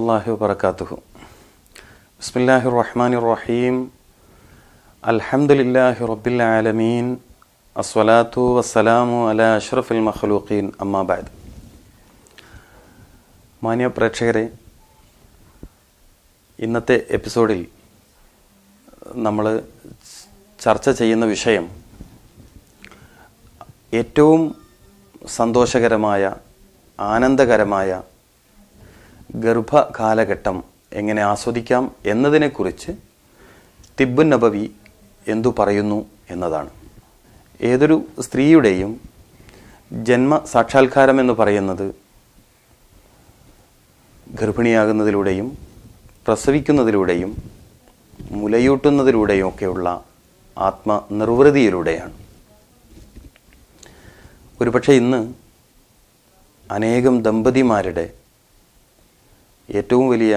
വറഹ്മത്തുള്ളാഹി വബറകാതുഹു. ബിസ്മില്ലാഹിർ റഹ്മാനിർ റഹീം. അൽഹംദുലില്ലാഹി റബ്ബിൽ ആലമീൻ. അസ്സലാത്തു വസ്സലാമു അലാ അഷ്റഫിൽ മഖ്ലൂഖീൻ. അമ്മാ ബഅദ്. മാന്യ പ്രേക്ഷകരെ, ഇന്നത്തെ എപ്പിസോഡിൽ നമ്മൾ ചർച്ച ചെയ്യുന്ന വിഷയം ഏറ്റവും സന്തോഷകരമായ, ആനന്ദകരമായ ഗർഭകാലഘട്ടം എങ്ങനെ ആസ്വദിക്കാം എന്നതിനെക്കുറിച്ച് തിബ്ബുൻ നബവി എന്തു പറയുന്നു എന്നതാണ്. ഏതൊരു സ്ത്രീയുടെയും ജന്മ സാക്ഷാത്കാരം എന്ന് പറയുന്നത് ഗർഭിണിയാകുന്നതിലൂടെയും പ്രസവിക്കുന്നതിലൂടെയും മുലയൂട്ടുന്നതിലൂടെയും ഒക്കെയുള്ള ആത്മനിർവൃതിയിലൂടെയാണ്. ഒരുപക്ഷെ ഇന്ന് അനേകം ദമ്പതിമാരുടെ ഏറ്റവും വലിയ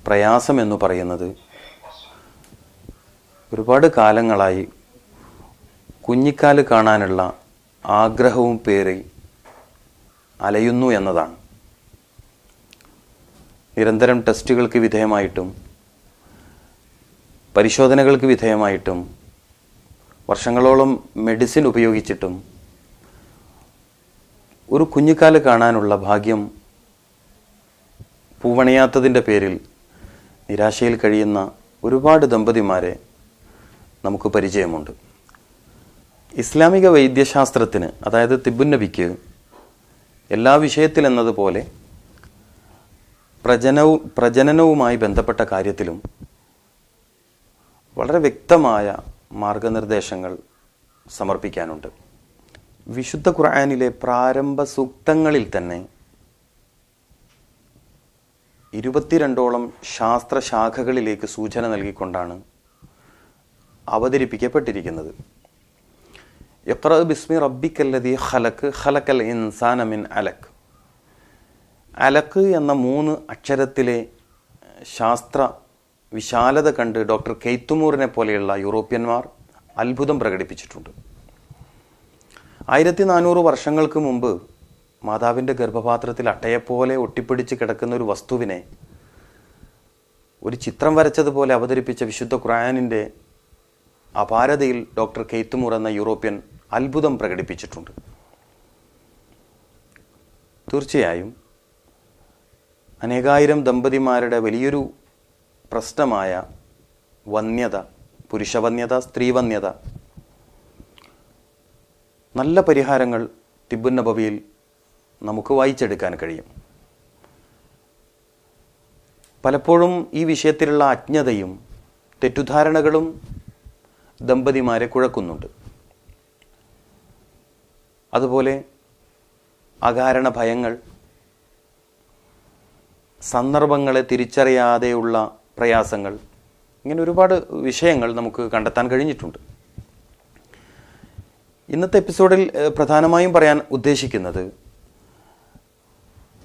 പ്രയാസം എന്ന് പറയുന്നത് ഒരുപാട് കാലങ്ങളായി കുഞ്ഞിക്കാല് കാണാനുള്ള ആഗ്രഹവും പേറി അലയുന്നു എന്നതാണ്. നിരന്തരം ടെസ്റ്റുകൾക്ക് വിധേയമായിട്ടും പരിശോധനകൾക്ക് വിധേയമായിട്ടും വർഷങ്ങളോളം മെഡിസിൻ ഉപയോഗിച്ചിട്ടും ഒരു കുഞ്ഞിക്കാല് കാണാനുള്ള ഭാഗ്യം പൂവണിയാത്തതിൻ്റെ പേരിൽ നിരാശയിൽ കഴിയുന്ന ഒരുപാട് ദമ്പതിമാരെ നമുക്ക് പരിചയമുണ്ട്. ഇസ്ലാമിക വൈദ്യശാസ്ത്രത്തിന്, അതായത് തിബ്ബുൻ നബിക്ക്, എല്ലാ വിഷയത്തിലെന്നതുപോലെ പ്രജനനവുമായി ബന്ധപ്പെട്ട കാര്യത്തിലും വളരെ വ്യക്തമായ മാർഗനിർദ്ദേശങ്ങൾ സമർപ്പിക്കാനുണ്ട്. വിശുദ്ധ ഖുർആനിലെ പ്രാരംഭ സൂക്തങ്ങളിൽ തന്നെ 22ഓളം ശാസ്ത്രശാഖകളിലേക്ക് സൂചന നൽകിക്കൊണ്ടാണ് അവതരിപ്പിക്കപ്പെട്ടിരിക്കുന്നത്. ഇഖ്റ ബിസ്മി റബ്ബിക്കല്ലദീ ഖലഖ് ഖലഖൽ ഇൻസാന മിൻ അലഖ്. അലഖ് എന്ന 3 അക്ഷരത്തിലെ ശാസ്ത്ര വിശാലത കണ്ട് ഡോക്ടർ കെയ്ത്തുമൂറിനെ പോലെയുള്ള യൂറോപ്യന്മാർ അത്ഭുതം പ്രകടിപ്പിച്ചിട്ടുണ്ട്. 1400 വർഷങ്ങൾക്ക് മുമ്പ് മാതാവിൻ്റെ ഗർഭപാത്രത്തിൽ അട്ടയെപ്പോലെ ഒട്ടിപ്പിടിച്ച് കിടക്കുന്ന ഒരു വസ്തുവിനെ ഒരു ചിത്രം വരച്ചതുപോലെ അവതരിപ്പിച്ച വിശുദ്ധ ഖുർആനിൻ്റെ അപാരതയിൽ ഡോക്ടർ കെയ്ത്തുമൂർ എന്ന യൂറോപ്യൻ അത്ഭുതം പ്രകടിപ്പിച്ചിട്ടുണ്ട്. തീർച്ചയായും അനേകായിരം ദമ്പതിമാരുടെ വലിയൊരു പ്രശ്നമായ വന്യത, പുരുഷവന്യത, സ്ത്രീവന്യത, നല്ല പരിഹാരങ്ങൾ തിബ്ബുൻ നബവിയിൽ നമുക്ക് വായിച്ചെടുക്കാൻ കഴിയും. പലപ്പോഴും ഈ വിഷയത്തിലുള്ള അജ്ഞതയും തെറ്റുധാരണകളും ദമ്പതിമാരെ കുഴക്കുന്നുണ്ട്. അതുപോലെ അകാരണ ഭയങ്ങൾ, സന്ദർഭങ്ങളെ തിരിച്ചറിയാതെയുള്ള പ്രയാസങ്ങൾ, ഇങ്ങനെ ഒരുപാട് വിഷയങ്ങൾ നമുക്ക് കണ്ടെത്താൻ കഴിഞ്ഞിട്ടുണ്ട്. ഇന്നത്തെ എപ്പിസോഡിൽ പ്രധാനമായും പറയാൻ ഉദ്ദേശിക്കുന്നത്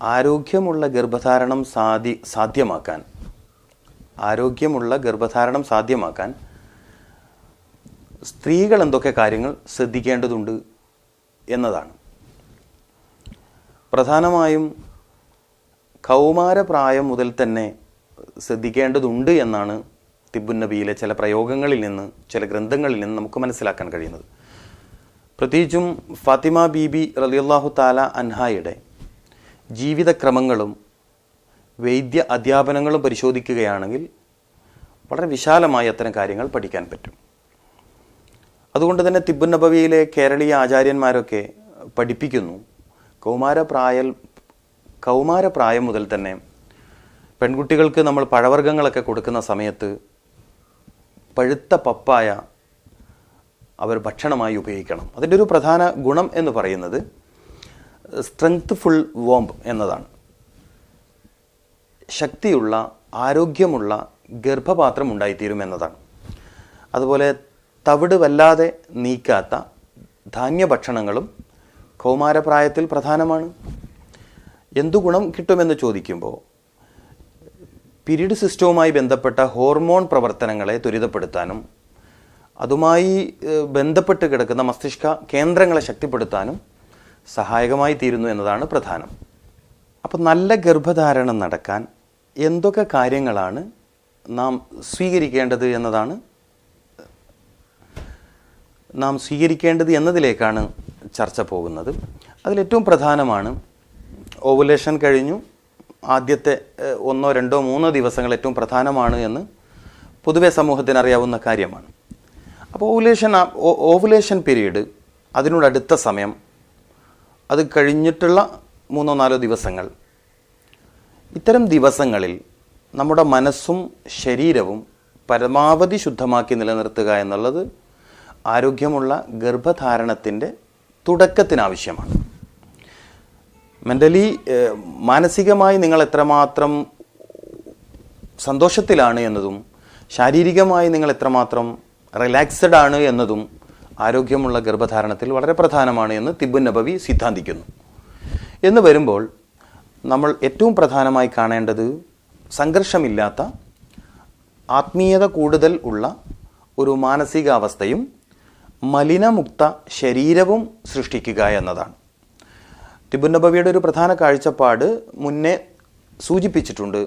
ആരോഗ്യമുള്ള ഗർഭധാരണം സാധ്യമാക്കാൻ സ്ത്രീകൾ എന്തൊക്കെ കാര്യങ്ങൾ ശ്രദ്ധിക്കേണ്ടതുണ്ട് എന്നതാണ്. പ്രധാനമായും കൗമാരപ്രായം മുതൽ തന്നെ ശ്രദ്ധിക്കേണ്ടതുണ്ട് എന്നാണ് തിബ്ബുൻ നബിയിലെ ചില പ്രയോഗങ്ങളിൽ നിന്ന്, ചില ഗ്രന്ഥങ്ങളിൽ നിന്ന് നമുക്ക് മനസ്സിലാക്കാൻ കഴിയുന്നത്. പ്രത്യേകിച്ചും ഫാത്തിമ ബീബി റളിയല്ലാഹു തആല അൻഹായുടെ ജീവിതക്രമങ്ങളും വൈദ്യ അധ്യാപനങ്ങളും പരിശോധിക്കുകയാണെങ്കിൽ വളരെ വിശാലമായി അത്തരം കാര്യങ്ങൾ പഠിക്കാൻ പറ്റും. അതുകൊണ്ട് തന്നെ തിബ്ബുൻ നബവിയിലെ കേരളീയ ആചാര്യന്മാരൊക്കെ പഠിപ്പിക്കുന്നു, കൗമാരപ്രായം മുതൽ തന്നെ പെൺകുട്ടികൾക്ക് നമ്മൾ പഴവർഗ്ഗങ്ങളൊക്കെ കൊടുക്കുന്ന സമയത്ത് പഴുത്ത പപ്പായ അവർ ഭക്ഷണമായി ഉപയോഗിക്കണം. അതിൻ്റെ ഒരു പ്രധാന ഗുണം എന്ന് പറയുന്നത് സ്ട്രെങ്ത്ഫുൾ വോംബ് എന്നതാണ്. ശക്തിയുള്ള, ആരോഗ്യമുള്ള ഗർഭപാത്രം ഉണ്ടായിത്തീരും എന്നതാണ്. അതുപോലെ തവിട് വല്ലാതെ നീക്കാത്ത ധാന്യഭക്ഷണങ്ങളും കൗമാരപ്രായത്തിൽ പ്രധാനമാണ്. എന്തു ഗുണം കിട്ടുമെന്ന് ചോദിക്കുമ്പോൾ പീരീഡ് സിസ്റ്റവുമായി ബന്ധപ്പെട്ട ഹോർമോൺ പ്രവർത്തനങ്ങളെ ത്വരിതപ്പെടുത്താനും അതുമായി ബന്ധപ്പെട്ട് കിടക്കുന്ന മസ്തിഷ്ക കേന്ദ്രങ്ങളെ ശക്തിപ്പെടുത്താനും സഹായകമായി തീരുന്നു എന്നതാണ് പ്രധാനം. അപ്പോൾ നല്ല ഗർഭധാരണം നടക്കാൻ എന്തൊക്കെ കാര്യങ്ങളാണ് നാം സ്വീകരിക്കേണ്ടത് എന്നതിലേക്കാണ് ചർച്ച പോകുന്നത്. അതിലേറ്റവും പ്രധാനമാണ് ഓവുലേഷൻ കഴിഞ്ഞു ആദ്യത്തെ 1, 2, 3 ദിവസങ്ങൾ ഏറ്റവും പ്രധാനമാണ് എന്ന് പൊതുവെ സമൂഹത്തിന് അറിയാവുന്ന കാര്യമാണ്. അപ്പോൾ ഓവുലേഷൻ പീരീഡ്, അതിനോടടുത്ത സമയം, അത് കഴിഞ്ഞിട്ടുള്ള 3, 4 ദിവസങ്ങൾ, ഇത്തരം ദിവസങ്ങളിൽ നമ്മുടെ മനസ്സും ശരീരവും പരമാവധി ശുദ്ധമാക്കി നിലനിർത്തുക എന്നുള്ളത് ആരോഗ്യമുള്ള ഗർഭധാരണത്തിൻ്റെ തുടക്കത്തിനാവശ്യമാണ്. മെൻ്റലി, മാനസികമായി നിങ്ങൾ എത്രമാത്രം സന്തോഷത്തിലാണ് എന്നതും ശാരീരികമായി നിങ്ങൾ എത്രമാത്രം റിലാക്സ്ഡ് ആണ് എന്നതും ആരോഗ്യമുള്ള ഗർഭധാരണത്തിൽ വളരെ പ്രധാനമാണ് എന്ന് തിബ്ബുൻ നബവി സിദ്ധാന്തിക്കുന്നു. എന്ന് വരുമ്പോൾ നമ്മൾ ഏറ്റവും പ്രധാനമായി കാണേണ്ടത് സംഘർഷമില്ലാത്ത, ആത്മീയത കൂടുതൽ ഉള്ള ഒരു മാനസികാവസ്ഥയും മലിനമുക്ത ശരീരവും സൃഷ്ടിക്കുക എന്നതാണ്. തിബ്ബുൻ നബവിയുടെ ഒരു പ്രധാന കാഴ്ചപ്പാട് മുന്നേ സൂചിപ്പിച്ചിട്ടുണ്ട്.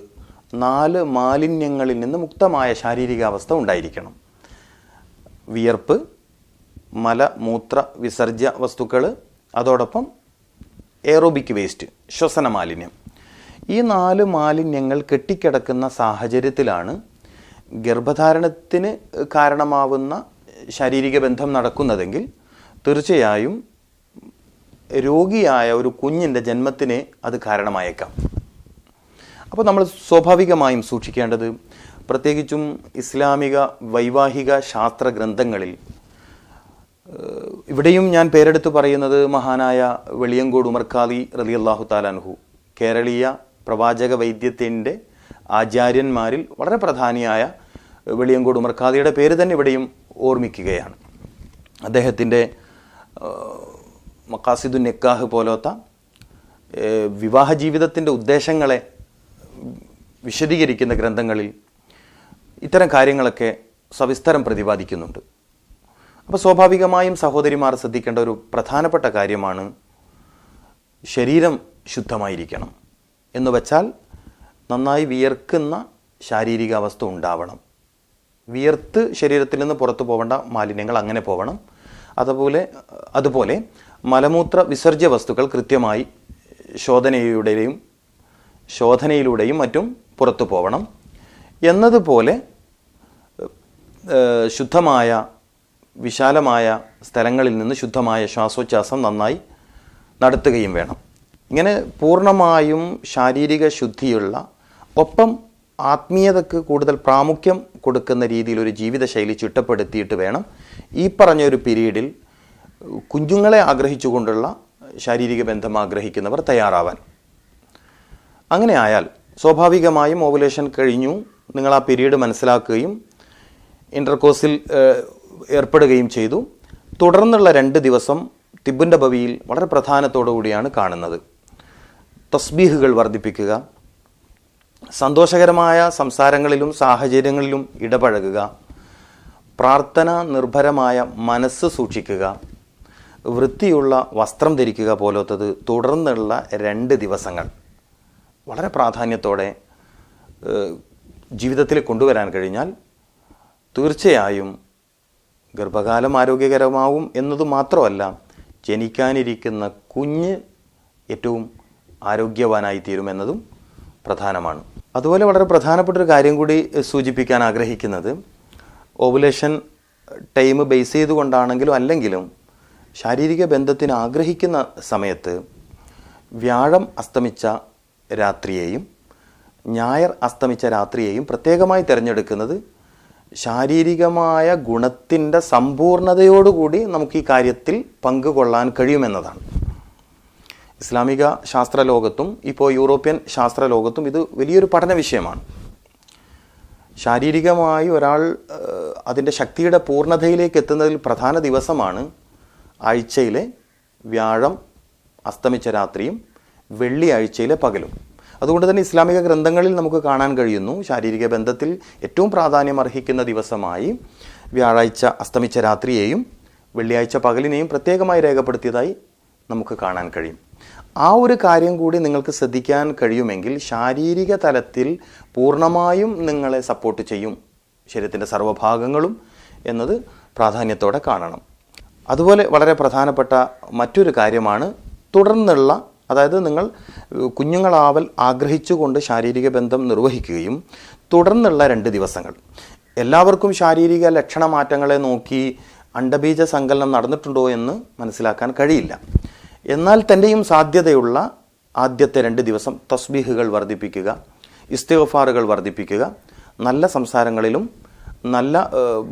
4 മാലിന്യങ്ങളിൽ നിന്ന് മുക്തമായ ശാരീരികാവസ്ഥ ഉണ്ടായിരിക്കണം. വിയർപ്പ്, മലമൂത്ര വിസർജ്യ വസ്തുക്കൾ, അതോടൊപ്പം എയറോബിക് വേസ്റ്റ്, ശ്വസന മാലിന്യം. ഈ 4 മാലിന്യങ്ങൾ കെട്ടിക്കിടക്കുന്ന സാഹചര്യത്തിലാണ് ഗർഭധാരണത്തിന് കാരണമാവുന്ന ശാരീരിക ബന്ധം നടക്കുന്നതെങ്കിൽ തീർച്ചയായും രോഗിയായ ഒരു കുഞ്ഞിൻ്റെ ജന്മത്തിന് അത് കാരണമായേക്കാം. അപ്പോൾ നമ്മൾ സ്വാഭാവികമായും സൂക്ഷിക്കേണ്ടത്, പ്രത്യേകിച്ചും ഇസ്ലാമിക വൈവാഹിക ശാസ്ത്ര ഗ്രന്ഥങ്ങളിൽ, ഇവിടെയും ഞാൻ പേരെടുത്ത് പറയുന്നത് മഹാനായ വെളിയങ്കോട് ഉമർ ഖാദി റളിയല്ലാഹു തആല അൻഹു, കേരളീയ പ്രവാചക വൈദ്യത്തിൻ്റെ ആചാര്യന്മാരിൽ വളരെ പ്രധാനിയായ വെളിയങ്കോട് ഉമർ ഖാദിയുടെ പേര് തന്നെ ഇവിടെയും ഓർമ്മിക്കുകയാണ്. അദ്ദേഹത്തിൻ്റെ മഖാസിദുൻ നിക്കാഹ് പോലത്തെ വിവാഹ ജീവിതത്തിൻ്റെ ഉദ്ദേശങ്ങളെ വിശദീകരിക്കുന്ന ഗ്രന്ഥങ്ങളിൽ ഇത്തരം കാര്യങ്ങളൊക്കെ സവിസ്തരം പ്രതിപാദിക്കുന്നുണ്ട്. അപ്പോൾ സ്വാഭാവികമായും സഹോദരിമാർ ശ്രദ്ധിക്കേണ്ട ഒരു പ്രധാനപ്പെട്ട കാര്യമാണ് ശരീരം ശുദ്ധമായിരിക്കണം. എന്ന് വച്ചാൽ നന്നായി വിയർക്കുന്ന ശാരീരികാവസ്ഥ ഉണ്ടാവണം. വിയർത്ത് ശരീരത്തിൽ നിന്ന് പുറത്തു പോകേണ്ട മാലിന്യങ്ങൾ അങ്ങനെ പോകണം. അതുപോലെ മലമൂത്ര വിസർജ്യ വസ്തുക്കൾ കൃത്യമായി ശോധനയിലൂടെയും മറ്റും പുറത്തു പോകണം. എന്നതുപോലെ ശുദ്ധമായ വിശാലമായ സ്ഥലങ്ങളിൽ നിന്ന് ശുദ്ധമായ ശ്വാസോച്ഛ്വാസം നന്നായി നടത്തുകയും വേണം. ഇങ്ങനെ പൂർണ്ണമായും ശാരീരിക ശുദ്ധിയുള്ള, ഒപ്പം ആത്മീയതയ്ക്ക് കൂടുതൽ പ്രാമുഖ്യം കൊടുക്കുന്ന രീതിയിൽ ഒരു ജീവിതശൈലി ചിട്ടപ്പെടുത്തിയിട്ട് വേണം ഈ പറഞ്ഞൊരു പീരീഡിൽ കുഞ്ഞുങ്ങളെ ആഗ്രഹിച്ചുകൊണ്ടുള്ള ശാരീരിക ബന്ധം ആഗ്രഹിക്കുന്നവർ തയ്യാറാവാൻ. അങ്ങനെ ആയാൽ സ്വാഭാവികമായും ഓവുലേഷൻ കഴിഞ്ഞു, നിങ്ങൾ ആ പീരീഡ് മനസ്സിലാക്കുകയും ഇൻ്റർകോഴ്സിൽ ഏർപ്പെടുകയും ചെയ്തു. തുടർന്നുള്ള 2 ദിവസം തിബ്ബുൻ നബവിയിൽ വളരെ പ്രധാനത്തോടു കൂടിയാണ് കാണുന്നത്. തസ്ബീഹുകൾ വർദ്ധിപ്പിക്കുക, സന്തോഷകരമായ സംസാരങ്ങളിലും സാഹചര്യങ്ങളിലും ഇടപഴകുക, പ്രാർത്ഥന നിർഭരമായ മനസ്സ് സൂക്ഷിക്കുക, വൃത്തിയുള്ള വസ്ത്രം ധരിക്കുക പോലത്തത് തുടർന്നുള്ള 2 ദിവസങ്ങൾ വളരെ പ്രാധാന്യത്തോടെ ജീവിതത്തിൽ കൊണ്ടുവരാൻ കഴിഞ്ഞാൽ തീർച്ചയായും ഗർഭകാലം ആരോഗ്യകരമാവും എന്നത് മാത്രമല്ല, ജനിക്കാനിരിക്കുന്ന കുഞ്ഞ് ഏറ്റവും ആരോഗ്യവാനായി തീരുമെന്നതും പ്രധാനമാണ്. അതുപോലെ വളരെ പ്രധാനപ്പെട്ടൊരു കാര്യം കൂടി സൂചിപ്പിക്കാൻ ആഗ്രഹിക്കുന്നത്, ഓവുലേഷൻ ടൈം ബേസ് ചെയ്തുകൊണ്ടാണെങ്കിലും അല്ലെങ്കിലും ശാരീരിക ബന്ധത്തിന് ആഗ്രഹിക്കുന്ന സമയത്ത് വ്യാഴം അസ്തമിച്ച രാത്രിയെയും ഞായർ അസ്തമിച്ച രാത്രിയെയും പ്രത്യേകമായി തിരഞ്ഞെടുക്കുന്നത് ശാരീരികമായ ഗുണത്തിൻ്റെ സമ്പൂർണതയോടുകൂടി നമുക്ക് ഈ കാര്യത്തിൽ പങ്കുകൊള്ളാൻ കഴിയുമെന്നതാണ്. ഇസ്ലാമിക ശാസ്ത്രലോകത്തും ഇപ്പോൾ യൂറോപ്യൻ ശാസ്ത്രലോകത്തും ഇത് വലിയൊരു പഠന വിഷയമാണ്. ശാരീരികമായി ഒരാൾ അതിൻ്റെ ശക്തിയുടെ പൂർണ്ണതയിലേക്ക് എത്തുന്നതിൽ പ്രധാന ദിവസമാണ് ആഴ്ചയിലെ വ്യാഴം അസ്തമിച്ച രാത്രിയും വെള്ളിയാഴ്ചയിലെ പകലും. അതുകൊണ്ട് തന്നെ ഇസ്ലാമിക ഗ്രന്ഥങ്ങളിൽ നമുക്ക് കാണാൻ കഴിയുന്നു, ശാരീരിക ബന്ധത്തിൽ ഏറ്റവും പ്രാധാന്യം അർഹിക്കുന്ന ദിവസമായി വ്യാഴാഴ്ച അസ്തമിച്ച രാത്രിയെയും വെള്ളിയാഴ്ച പകലിനെയും പ്രത്യേകമായി രേഖപ്പെടുത്തിയതായി നമുക്ക് കാണാൻ കഴിയും. ആ ഒരു കാര്യം കൂടി നിങ്ങൾക്ക് ശ്രദ്ധിക്കാൻ കഴിയുമെങ്കിൽ ശാരീരിക തലത്തിൽ പൂർണ്ണമായും നിങ്ങളെ സപ്പോർട്ട് ചെയ്യും ശരീരത്തിൻ്റെ സർവ്വഭാഗങ്ങളും എന്നത് പ്രാധാന്യത്തോടെ കാണണം. അതുപോലെ വളരെ പ്രധാനപ്പെട്ട മറ്റൊരു കാര്യമാണ് തുടർന്നുള്ള, അതായത് നിങ്ങൾ കുഞ്ഞുങ്ങളാവൽ ആഗ്രഹിച്ചുകൊണ്ട് ശാരീരിക ബന്ധം നിർവഹിക്കുകയും തുടർന്നുള്ള 2 ദിവസങ്ങൾ എല്ലാവർക്കും ശാരീരിക ലക്ഷണമാറ്റങ്ങളെ നോക്കി അണ്ഡബീജ സങ്കലനം നടന്നിട്ടുണ്ടോ എന്ന് മനസ്സിലാക്കാൻ കഴിയില്ല. എന്നാൽ തന്നെയും സാധ്യതയുള്ള ആദ്യത്തെ 2 ദിവസം തസ്ബീഹുകൾ വർദ്ധിപ്പിക്കുക, ഇസ്തിഗ്ഫാറുകൾ വർദ്ധിപ്പിക്കുക, നല്ല സംസാരങ്ങളിലും നല്ല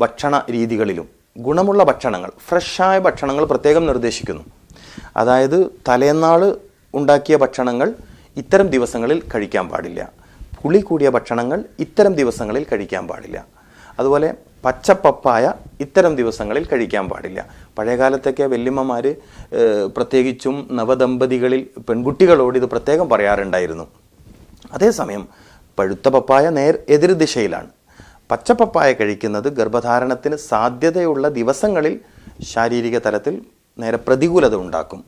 ഭക്ഷണ രീതികളിലും ഗുണമുള്ള ഭക്ഷണങ്ങൾ, ഫ്രഷായ ഭക്ഷണങ്ങൾ പ്രത്യേകം നിർദ്ദേശിക്കുന്നു. അതായത് തലേന്നാൾ ഉണ്ടാക്കിയ ഭക്ഷണങ്ങൾ ഇത്തരം ദിവസങ്ങളിൽ കഴിക്കാൻ പാടില്ല, പുളി കൂടിയ ഭക്ഷണങ്ങൾ ഇത്തരം ദിവസങ്ങളിൽ കഴിക്കാൻ പാടില്ല, അതുപോലെ പച്ചപ്പപ്പായ ഇത്തരം ദിവസങ്ങളിൽ കഴിക്കാൻ പാടില്ല. പഴയകാലത്തൊക്കെ വല്യമ്മമാർ പ്രത്യേകിച്ചും നവദമ്പതികളിൽ പെൺകുട്ടികളോട് ഇത് പ്രത്യേകം പറയാറുണ്ടായിരുന്നു. അതേസമയം പഴുത്ത പപ്പായ എതിർ ദിശയിലാണ്. പച്ചപ്പപ്പായ കഴിക്കുന്നത് ഗർഭധാരണത്തിന് സാധ്യതയുള്ള ദിവസങ്ങളിൽ ശാരീരിക തലത്തിൽ നേരെ പ്രതികൂലത ഉണ്ടാക്കും.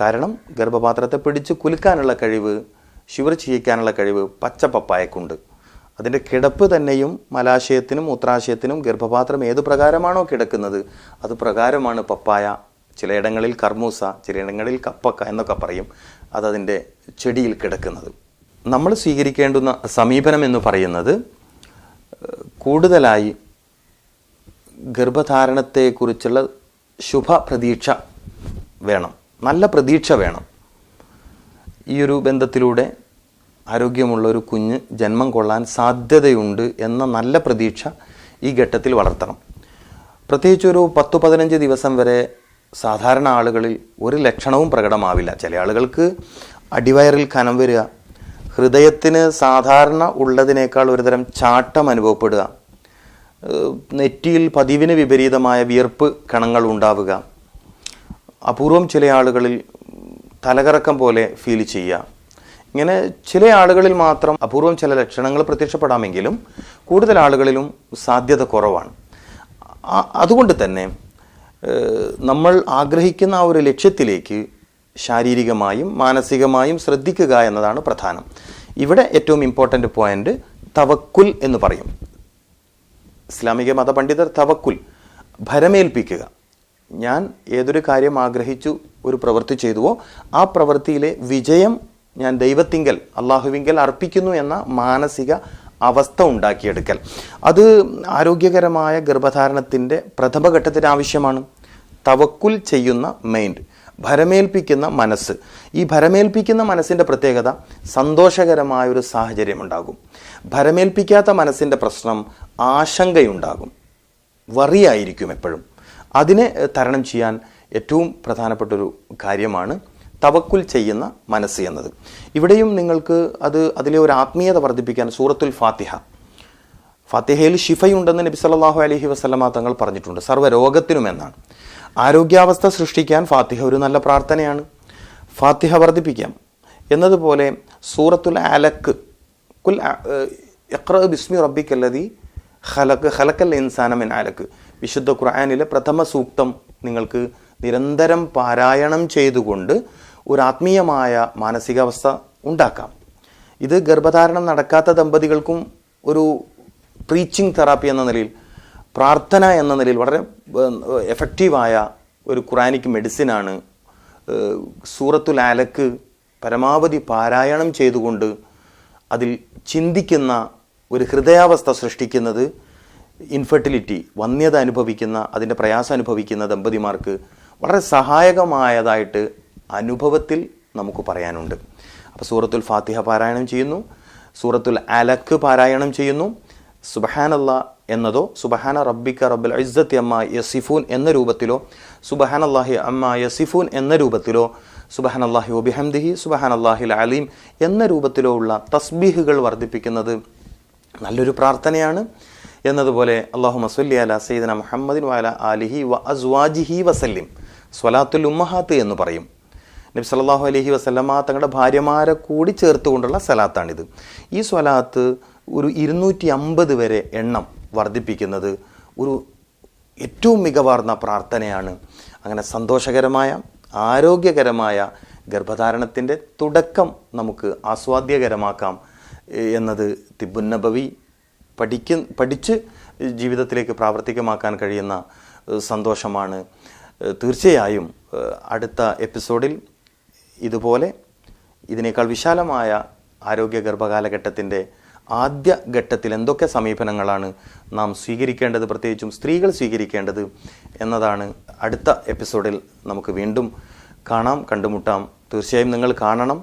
കാരണം ഗർഭപാത്രത്തെ പിടിച്ച് കുലുക്കാനുള്ള കഴിവ്, ശിവർ ചെയ്യിക്കാനുള്ള കഴിവ് പച്ചപ്പപ്പായക്കുണ്ട്. അതിൻ്റെ കിടപ്പ് തന്നെയും മലാശയത്തിനും മൂത്രാശയത്തിനും ഗർഭപാത്രം ഏതു പ്രകാരമാണോ കിടക്കുന്നത് അത് പ്രകാരമാണ് പപ്പായ. ചിലയിടങ്ങളിൽ കർമൂസ, ചിലയിടങ്ങളിൽ കപ്പക്ക എന്നൊക്കെ പറയും, അതതിൻ്റെ ചെടിയിൽ കിടക്കുന്നത്. നമ്മൾ സ്വീകരിക്കേണ്ടുന്ന സമീപനം എന്ന് പറയുന്നത് കൂടുതലായി ഗർഭധാരണത്തെക്കുറിച്ചുള്ള ശുഭ പ്രതീക്ഷ വേണം, നല്ല പ്രതീക്ഷ വേണം. ഈ ഒരു ബന്ധത്തിലൂടെ ആരോഗ്യമുള്ള ഒരു കുഞ്ഞ് ജന്മം കൊള്ളാൻ സാധ്യതയുണ്ട് എന്ന നല്ല പ്രതീക്ഷ ഈ ഘട്ടത്തിൽ വളർത്തണം. പ്രത്യേകിച്ചൊരു 10-15 ദിവസം വരെ സാധാരണ ആളുകളിൽ ഒരു ലക്ഷണവും പ്രകടമാവില്ല. ചില ആളുകൾക്ക് അടിവയറിൽ കനം വരിക, ഹൃദയത്തിന് സാധാരണ ഉള്ളതിനേക്കാൾ ഒരുതരം ചാട്ടം അനുഭവപ്പെടുക, നെറ്റിയിൽ പതിവിന് വിപരീതമായ വിയർപ്പ് കണങ്ങൾ ഉണ്ടാവുക, അപൂർവം ചില ആളുകളിൽ തലകറക്കം പോലെ ഫീൽ ചെയ്യുക. ഇങ്ങനെ ചില ആളുകളിൽ മാത്രം അപൂർവം ചില ലക്ഷണങ്ങൾ പ്രത്യക്ഷപ്പെടാമെങ്കിലും കൂടുതൽ ആളുകളിലും സാധ്യത കുറവാണ്. അതുകൊണ്ട് തന്നെ നമ്മൾ ആഗ്രഹിക്കുന്ന ആ ഒരു ലക്ഷ്യത്തിലേക്ക് ശാരീരികമായും മാനസികമായും ശ്രദ്ധിക്കുക എന്നതാണ് പ്രധാനം. ഇവിടെ ഏറ്റവും ഇമ്പോർട്ടൻ്റ് പോയിന്റ് തവക്കുൽ എന്ന് പറയും. ഇസ്ലാമിക മതപണ്ഡിതർ തവക്കുൽ, ഭരമേൽപ്പിക്കുക. ഞാൻ ഏതൊരു കാര്യം ആഗ്രഹിച്ചു ഒരു പ്രവൃത്തി ചെയ്തുവോ ആ പ്രവൃത്തിയിലെ വിജയം ഞാൻ ദൈവത്തിങ്കൽ, അള്ളാഹുവിങ്കൽ അർപ്പിക്കുന്നു എന്ന മാനസിക അവസ്ഥ ഉണ്ടാക്കിയെടുക്കൽ. അത് ആരോഗ്യകരമായ ഗർഭധാരണത്തിൻ്റെ പ്രഥമഘട്ടത്തിന് ആവശ്യമാണ്. തവക്കുൽ ചെയ്യുന്ന മൈൻഡ്, ഭരമേൽപ്പിക്കുന്ന മനസ്സ്. ഈ ഭരമേൽപ്പിക്കുന്ന മനസ്സിൻ്റെ പ്രത്യേകത സന്തോഷകരമായൊരു സാഹചര്യം ഉണ്ടാകും. ഭരമേൽപ്പിക്കാത്ത മനസ്സിൻ്റെ പ്രശ്നം ആശങ്കയുണ്ടാകും, വറിയായിരിക്കും എപ്പോഴും. അതിനെ തരണം ചെയ്യാൻ ഏറ്റവും പ്രധാനപ്പെട്ടൊരു കാര്യമാണ് തവക്കുൽ ചെയ്യുന്ന മനസ്സ് എന്നത്. ഇവിടെയും നിങ്ങൾക്ക് അതിലെ ഒരു ആത്മീയത വർദ്ധിപ്പിക്കാൻ സൂറത്തുൽ ഫാത്തിഹ, ഫാത്തിഹയിൽ ഷിഫയുണ്ടെന്ന് നബി സല്ലല്ലാഹു അലൈഹി വസല്ലമ തങ്ങൾ പറഞ്ഞിട്ടുണ്ട്, സർവ്വരോഗത്തിനും എന്നാണ്. ആരോഗ്യാവസ്ഥ സൃഷ്ടിക്കാൻ ഫാത്തിഹ ഒരു നല്ല പ്രാർത്ഥനയാണ്. ഫാത്തിഹ വർദ്ധിപ്പിക്കാം. എന്നതുപോലെ സൂറത്തുൽ അലക്ക്, കുൽ ഇഖ്റ ബിസ്മി റബ്ബിക്കല്ലദീ ഖലഖൽ ഇൻസാന മിൻ അലക്ക്, വിശുദ്ധ ഖുർആനിലെ പ്രഥമ സൂക്തം നിങ്ങൾക്ക് നിരന്തരം പാരായണം ചെയ്തുകൊണ്ട് ഒരു ആത്മീയമായ മാനസികാവസ്ഥ ഉണ്ടാക്കാം. ഇത് ഗർഭധാരണം നടക്കാത്ത ദമ്പതികൾക്കും ഒരു പ്രീച്ചിങ് തെറാപ്പി എന്ന നിലയിൽ, പ്രാർത്ഥന എന്ന നിലയിൽ വളരെ എഫക്റ്റീവായ ഒരു ഖുറാനിക് മെഡിസിനാണ്. സൂറത്തുൽ അലക്ക് പരമാവധി പാരായണം ചെയ്തുകൊണ്ട് അതിൽ ചിന്തിക്കുന്ന ഒരു ഹൃദയാവസ്ഥ സൃഷ്ടിക്കുന്നത് ഇൻഫെർട്ടിലിറ്റി, വന്ധ്യത അനുഭവിക്കുന്ന, അതിൻ്റെ പ്രയാസം അനുഭവിക്കുന്ന ദമ്പതിമാർക്ക് വളരെ സഹായകമായതായിട്ട് അനുഭവത്തിൽ നമുക്ക് പറയാനുണ്ട്. അപ്പോൾ സൂറത്തുൽ ഫാത്തിഹ പാരായണം ചെയ്യുന്നു, സൂറത്തുൽ അലക്ക് പാരായണം ചെയ്യുന്നു. സുബ്ഹാനല്ലാഹ് എന്നതോ സുബ്ഹാന റബ്ബിക റബ്ബിൽ ഇസ്സത്തി അമ്മാ യസിഫൂൻ എന്ന രൂപത്തിലോ, സുബ്ഹാനല്ലാഹി അമ്മാ യസിഫൂൻ എന്ന രൂപത്തിലോ, സുബ്ഹാനല്ലാഹി വബിഹംദിഹി സുബ്ഹാനല്ലാഹിൽ അലീം എന്ന രൂപത്തിലോ ഉള്ള തസ്ബീഹുകൾ വർദ്ധിപ്പിക്കുന്നത് നല്ലൊരു പ്രാർത്ഥനയാണ്. എന്നതുപോലെ അല്ലാഹുമ്മ സ്വല്ലി അലാ സയ്യിദിന മുഹമ്മദിൻ വഅലാ ആലിഹി വ അസ്വാജിഹി വസല്ലിം, സ്വലാത്തുൽ ഉമ്മഹാത്ത് എന്ന് പറയും. നബി സല്ലല്ലാഹു അലൈഹി വസല്ലമ തങ്ങളുടെ ഭാര്യമാരെ കൂടി ചേർത്തുകൊണ്ടുള്ള സലാത്താണിത്. ഈ സ്വലാത്ത് ഒരു 250 വരെ എണ്ണം വർദ്ധിപ്പിക്കുന്നത് ഒരു ഏറ്റവും മികവാർന്ന പ്രാർത്ഥനയാണ്. അങ്ങനെ സന്തോഷകരമായ, ആരോഗ്യകരമായ ഗർഭധാരണത്തിൻ്റെ തുടക്കം ആസ്വാദ്യകരമാക്കാം എന്നത് തിബുന്നബവി പഠിച്ച് ജീവിതത്തിലേക്ക് പ്രാവർത്തികമാക്കാൻ കഴിയുന്ന സന്തോഷമാണ്. തീർച്ചയായും അടുത്ത എപ്പിസോഡിൽ ഇതുപോലെ ഇതിനേക്കാൾ വിശാലമായ ആരോഗ്യ ഗർഭകാലഘട്ടത്തിൻ്റെ ആദ്യ ഘട്ടത്തിൽ എന്തൊക്കെ സമീപനങ്ങളാണ് നാം സ്വീകരിക്കേണ്ടത്, പ്രത്യേകിച്ചും സ്ത്രീകൾ സ്വീകരിക്കേണ്ടത് എന്നതാണ് അടുത്ത എപ്പിസോഡിൽ നമുക്ക് വീണ്ടും കണ്ടുമുട്ടാം. തീർച്ചയായും നിങ്ങൾ കാണണം.